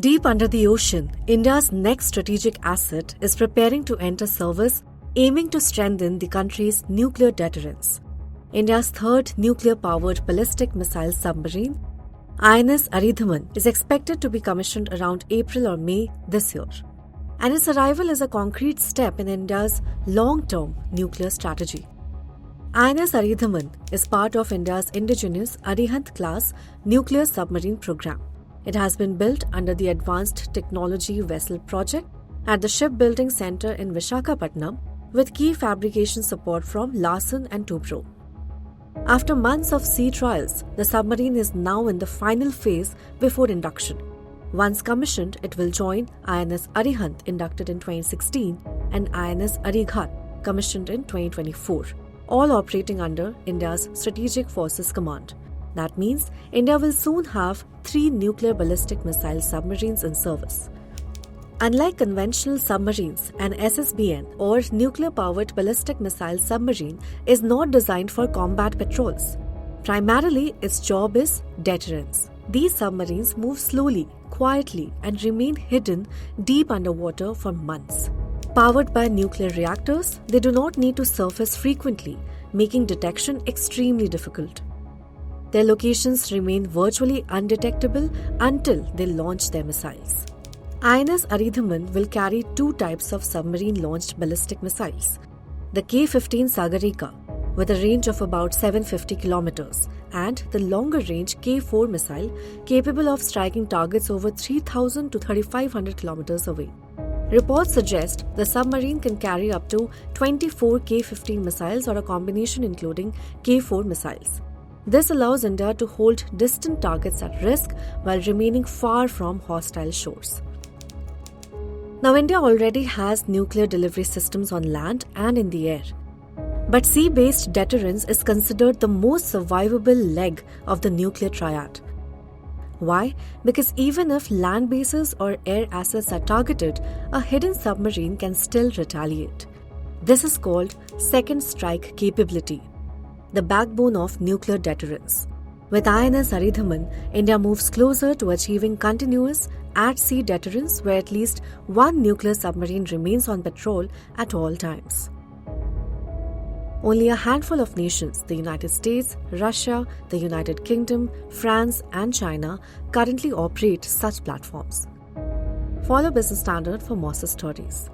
Deep under the ocean, India's next strategic asset is preparing to enter service, aiming to strengthen the country's nuclear deterrence. India's third nuclear-powered ballistic missile submarine, INS Aridhaman, is expected to be commissioned around April or May this year. And its arrival is a concrete step in India's long-term nuclear strategy. INS Aridhaman is part of India's indigenous Arihant-class nuclear submarine program. It has been built under the Advanced Technology Vessel Project at the Shipbuilding Center in Visakhapatnam with key fabrication support from Larsen & Toubro. After months of sea trials, the submarine is now in the final phase before induction. Once commissioned, it will join INS Arihant, inducted in 2016, and INS Arighat, commissioned in 2024, all operating under India's Strategic Forces Command. That means India will soon have 3 nuclear ballistic missile submarines in service. Unlike conventional submarines, an SSBN or nuclear-powered ballistic missile submarine is not designed for combat patrols. Primarily, its job is deterrence. These submarines move slowly, quietly, and remain hidden deep underwater for months. Powered by nuclear reactors, they do not need to surface frequently, making detection extremely difficult. Their locations remain virtually undetectable until they launch their missiles. INS Aridhaman will carry 2 types of submarine-launched ballistic missiles. The K-15 Sagarika, with a range of about 750 kilometers, and the longer-range K-4 missile, capable of striking targets over 3,000 to 3,500 kilometers away. Reports suggest the submarine can carry up to 24 K-15 missiles or a combination including K-4 missiles. This allows India to hold distant targets at risk while remaining far from hostile shores. Now, India already has nuclear delivery systems on land and in the air. But sea-based deterrence is considered the most survivable leg of the nuclear triad. Why? Because even if land bases or air assets are targeted, a hidden submarine can still retaliate. This is called second strike capability, the backbone of nuclear deterrence. With INS Aridhaman, India moves closer to achieving continuous at-sea deterrence where at least one nuclear submarine remains on patrol at all times. Only a handful of nations, the United States, Russia, the United Kingdom, France, and China, currently operate such platforms. Follow Business Standard for more stories.